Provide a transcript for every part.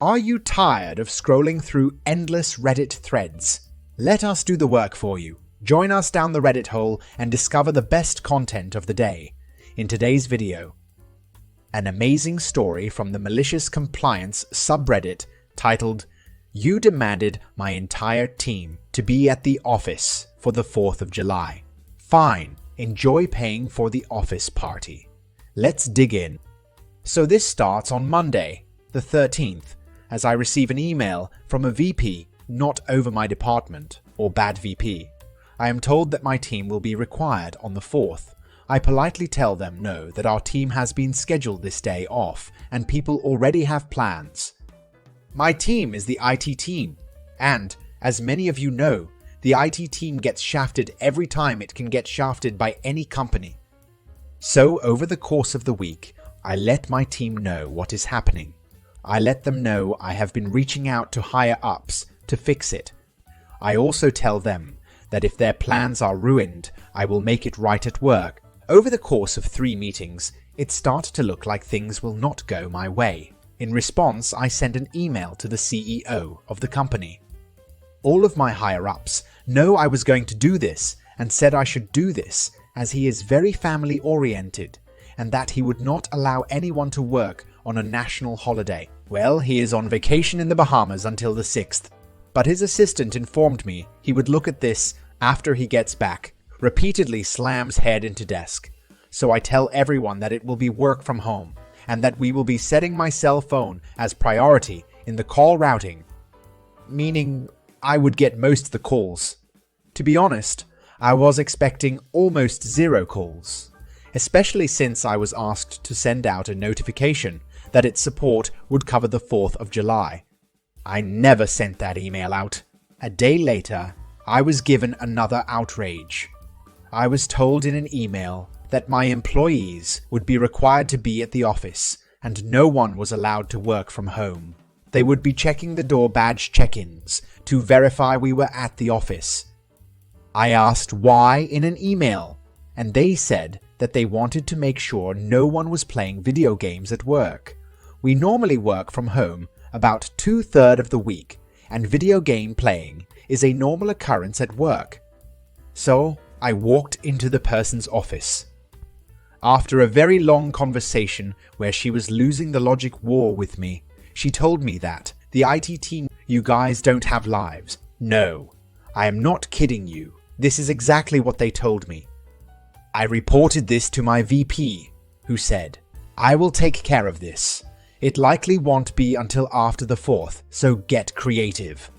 Are you tired of scrolling through endless Reddit threads? Let us do the work for you. Join us down the Reddit hole and discover the best content of the day. In today's video, an amazing story from the Malicious Compliance subreddit titled, "You demanded my entire team to be at the office for the 4th of July. Fine, enjoy paying for the office party." Let's dig in. So this starts on Monday, the 13th, as I receive an email from a VP not over my department, or bad VP. I am told that my team will be required on the 4th. I politely tell them no, that our team has been scheduled this day off and people already have plans. My team is the IT team, and, as many of you know, the IT team gets shafted every time it can get shafted by any company. So over the course of the week, I let my team know what is happening. I let them know I have been reaching out to higher ups to fix it. I also tell them that if their plans are ruined, I will make it right at work. Over the course of 3 meetings, it started to look like things will not go my way. In response, I sent an email to the CEO of the company. All of my higher-ups know I was going to do this and said I should do this as he is very family-oriented and that he would not allow anyone to work on a national holiday. Well, he is on vacation in the Bahamas until the 6th, but his assistant informed me he would look at this after he gets back, repeatedly slams head into desk. So I tell everyone that it will be work from home and that we will be setting my cell phone as priority in the call routing, meaning I would get most of the calls. To be honest, I was expecting almost 0 calls, especially since I was asked to send out a notification that its support would cover the 4th of July. I never sent that email out. A day later, I was given another outrage. I was told in an email that my employees would be required to be at the office and no one was allowed to work from home. They would be checking the door badge check-ins to verify we were at the office. I asked why in an email, and they said that they wanted to make sure no one was playing video games at work. We normally work from home about 2/3 of the week, and video game playing is a normal occurrence at work. So I walked into the person's office. After a very long conversation where she was losing the logic war with me, she told me that, "The IT team, you guys don't have lives." No, I am not kidding you. This is exactly what they told me. I reported this to my VP, who said, "I will take care of this. It likely won't be until after the 4th, so get creative."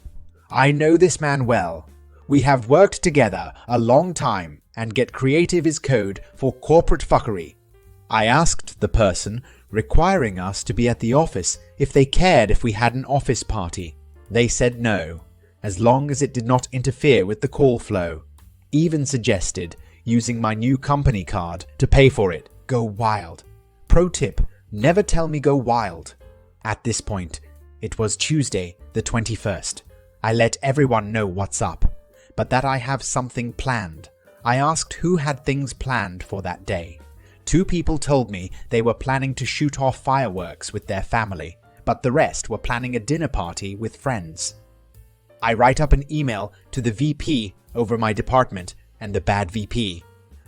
I know this man well. We have worked together a long time, and get creative is code for corporate fuckery. I asked the person requiring us to be at the office if they cared if we had an office party. They said no, as long as it did not interfere with the call flow. Even suggested using my new company card to pay for it. Go wild. Pro tip, never tell me go wild. At this point, it was Tuesday the 21st. I let everyone know what's up, but that I have something planned. I asked who had things planned for that day. 2 people told me they were planning to shoot off fireworks with their family, but the rest were planning a dinner party with friends. I write up an email to the VP over my department and the bad VP.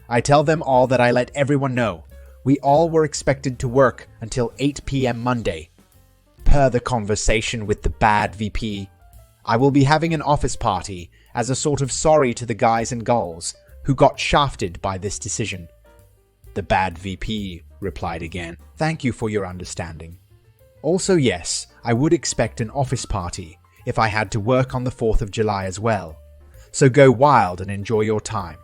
I tell them all that I let everyone know. We all were expected to work until 8 p.m. Monday. Per the conversation with the bad VP, I will be having an office party as a sort of sorry to the guys and girls who got shafted by this decision. The bad VP replied again, "Thank you for your understanding. Also yes, I would expect an office party if I had to work on the 4th of July as well. So go wild and enjoy your time.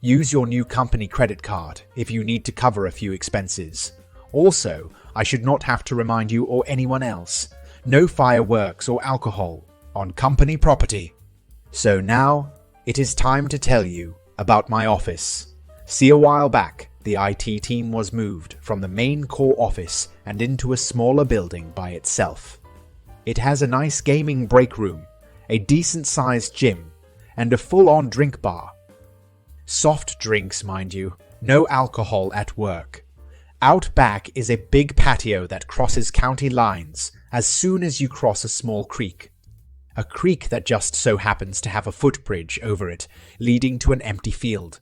Use your new company credit card if you need to cover a few expenses. Also, I should not have to remind you or anyone else. No fireworks or alcohol on company property. So now, it is time to tell you about my office. See, a while back, the IT team was moved from the main core office and into a smaller building by itself. It has a nice gaming break room, a decent-sized gym, and a full-on drink bar. Soft drinks, mind you, no alcohol at work. Out back is a big patio that crosses county lines, as soon as you cross a small creek. A creek that just so happens to have a footbridge over it, leading to an empty field.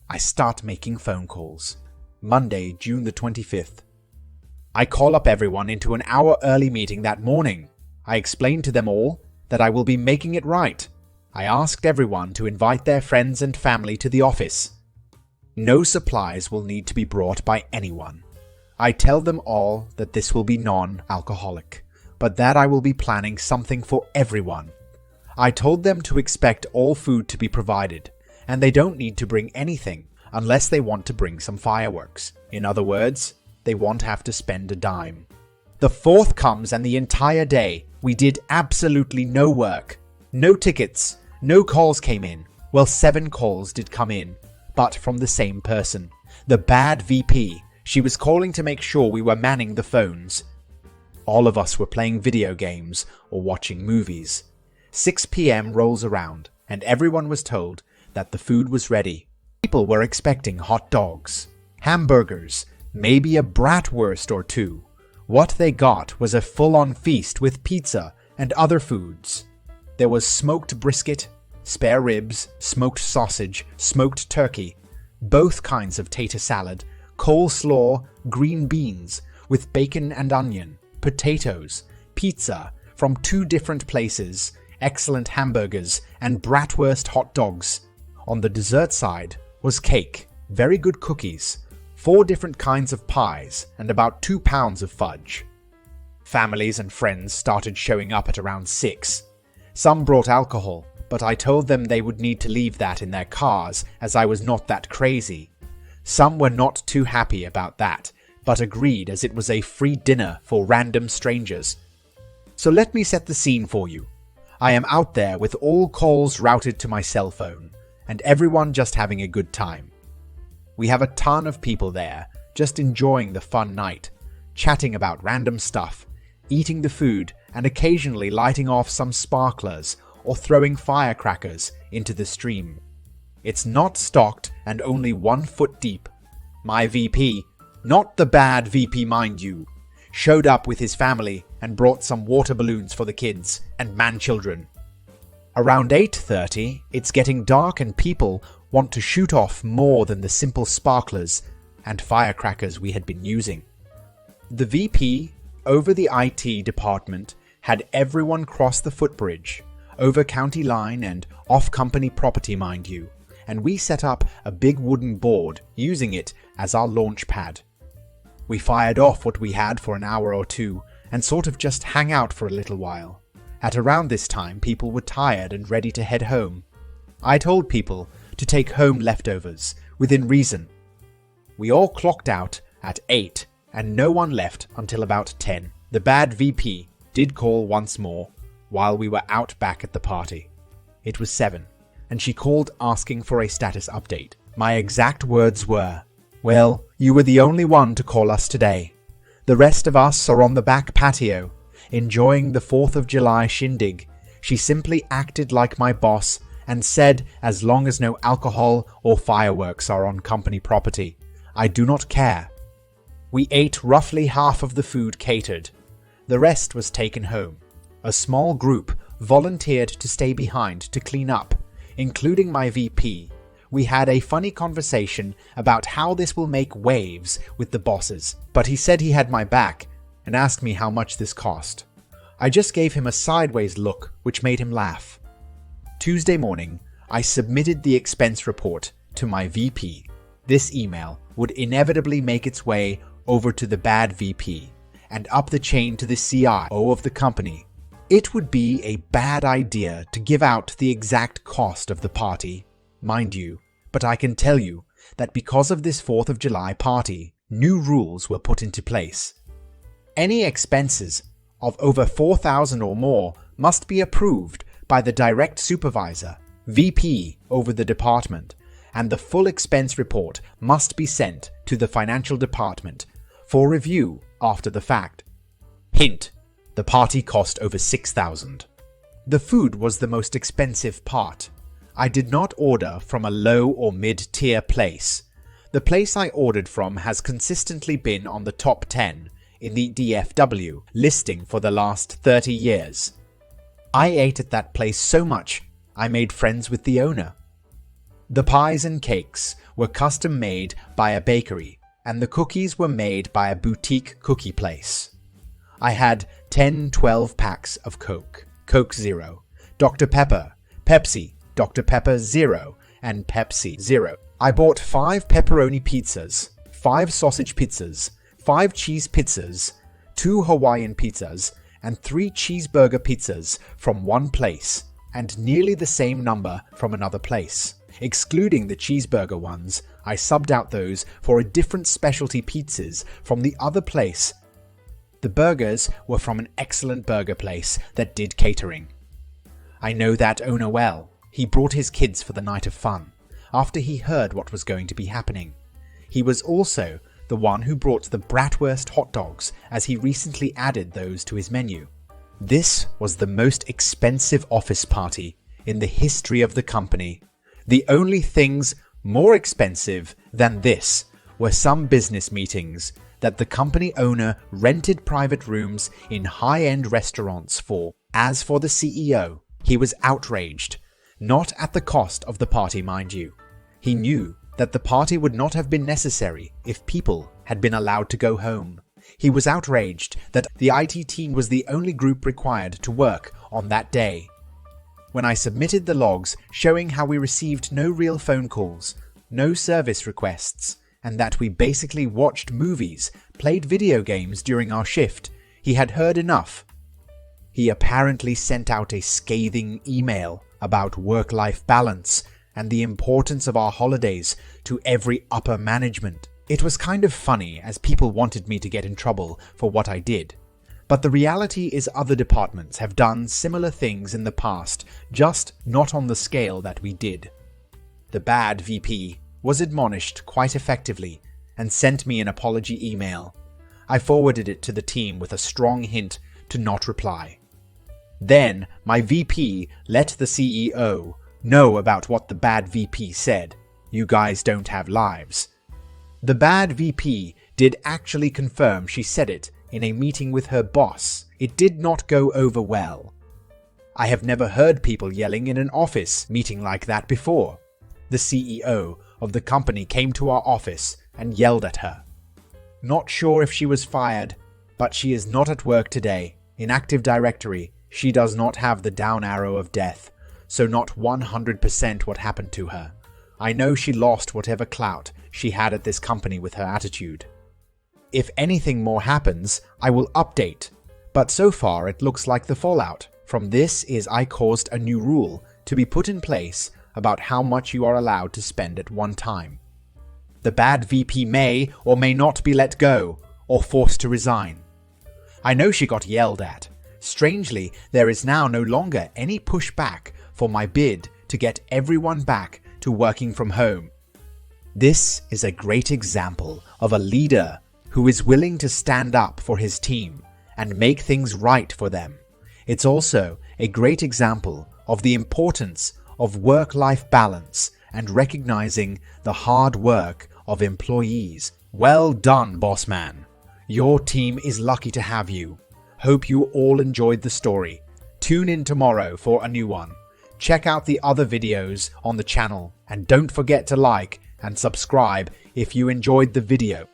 I start making phone calls. Monday, June the 25th. I call up everyone into an hour-early meeting that morning. I explain to them all that I will be making it right. I asked everyone to invite their friends and family to the office. No supplies will need to be brought by anyone. I tell them all that this will be non-alcoholic, but that I will be planning something for everyone. I told them to expect all food to be provided, and they don't need to bring anything unless they want to bring some fireworks. In other words, they won't have to spend a dime. The 4th comes and the entire day we did absolutely no work. No tickets, no calls came in. Well, 7 calls did come in, but from the same person. The bad VP. She was calling to make sure we were manning the phones. All of us were playing video games or watching movies. 6 p.m. rolls around and everyone was told that the food was ready. People were expecting hot dogs, hamburgers, maybe a bratwurst or 2. What they got was a full-on feast with pizza and other foods. There was smoked brisket, spare ribs, smoked sausage, smoked turkey, both kinds of tater salad, coleslaw, green beans with bacon and onion, potatoes, pizza from 2 different places, excellent hamburgers, and bratwurst hot dogs. On the dessert side was cake, very good cookies, 4 different kinds of pies, and about 2 pounds of fudge. Families and friends started showing up at around 6. Some brought alcohol, but I told them they would need to leave that in their cars as I was not that crazy. Some were not too happy about that, but agreed as it was a free dinner for random strangers. So let me set the scene for you. I am out there with all calls routed to my cell phone, and everyone just having a good time. We have a ton of people there, just enjoying the fun night, chatting about random stuff, eating the food, and occasionally lighting off some sparklers or throwing firecrackers into the stream. It's not stocked and only 1 foot deep. My VP, not the bad VP mind you, showed up with his family and brought some water balloons for the kids and man-children. Around 8:30, it's getting dark and people want to shoot off more than the simple sparklers and firecrackers we had been using. The VP over the IT department had everyone cross the footbridge, over county line and off company property mind you, and we set up a big wooden board using it as our launch pad. We fired off what we had for an hour or 2 and sort of just hang out for a little while. At around this time, people were tired and ready to head home. I told people to take home leftovers, within reason. We all clocked out at 8, and no one left until about 10. The bad VP did call once more while we were out back at the party. It was 7, and she called asking for a status update. My exact words were, "Well, you were the only one to call us today. The rest of us are on the back patio, enjoying the 4th of July shindig." She simply acted like my boss and said as long as no alcohol or fireworks are on company property, I do not care. We ate roughly half of the food catered. The rest was taken home. A small group volunteered to stay behind to clean up, including my VP. We had a funny conversation about how this will make waves with the bosses, but he said he had my back and asked me how much this cost. I just gave him a sideways look, which made him laugh. Tuesday morning, I submitted the expense report to my VP. This email would inevitably make its way over to the bad VP and up the chain to the CIO of the company. It would be a bad idea to give out the exact cost of the party, mind you, but I can tell you that because of this 4th of July party, new rules were put into place. Any expenses of over 4,000 or more must be approved by the direct supervisor, VP over the department, and the full expense report must be sent to the financial department for review after the fact. Hint: the party cost over 6,000. The food was the most expensive part. I did not order from a low or mid-tier place. The place I ordered from has consistently been on the top 10 in the DFW listing for the last 30 years. I ate at that place so much, I made friends with the owner. The pies and cakes were custom made by a bakery, and the cookies were made by a boutique cookie place. I had 10-12 packs of Coke, Coke Zero, Dr. Pepper, Pepsi, Dr. Pepper Zero, and Pepsi Zero. I bought 5 pepperoni pizzas, 5 sausage pizzas, 5 cheese pizzas, 2 Hawaiian pizzas, and 3 cheeseburger pizzas from one place, and nearly the same number from another place. Excluding the cheeseburger ones, I subbed out those for a different specialty pizzas from the other place. The burgers were from an excellent burger place that did catering. I know that owner well. He brought his kids for the night of fun, after he heard what was going to be happening. He was also the one who brought the bratwurst hot dogs, as he recently added those to his menu. This was the most expensive office party in the history of the company. The only things more expensive than this were some business meetings that the company owner rented private rooms in high-end restaurants for. As for the CEO, he was outraged, not at the cost of the party, mind you. He knew that the party would not have been necessary if people had been allowed to go home. He was outraged that the IT team was the only group required to work on that day. When I submitted the logs showing how we received no real phone calls, no service requests, and that we basically watched movies, played video games during our shift, he had heard enough. He apparently sent out a scathing email about work-life balance and the importance of our holidays to every upper management. It was kind of funny, as people wanted me to get in trouble for what I did. But the reality is other departments have done similar things in the past, just not on the scale that we did. The bad VP was admonished quite effectively and sent me an apology email. I forwarded it to the team with a strong hint to not reply. Then my VP let the CEO know about what the bad VP said. You guys don't have lives. The bad VP did actually confirm she said it in a meeting with her boss. It did not go over well. I have never heard people yelling in an office meeting like that before. The CEO of the company came to our office and yelled at her. Not sure if she was fired, but she is not at work today. In Active Directory, she does not have the down arrow of death, so not 100% what happened to her. I know she lost whatever clout she had at this company with her attitude. If anything more happens, I will update, but so far it looks like the fallout from this is I caused a new rule to be put in place about how much you are allowed to spend at one time. The bad VP may or may not be let go or forced to resign. I know she got yelled at. Strangely, there is now no longer any pushback for my bid to get everyone back to working from home. This is a great example of a leader who is willing to stand up for his team and make things right for them. It's also a great example of the importance of work-life balance and recognizing the hard work of employees. Well done, boss man. Your team is lucky to have you. Hope you all enjoyed the story. Tune in tomorrow for a new one. Check out the other videos on the channel and don't forget to like and subscribe if you enjoyed the video.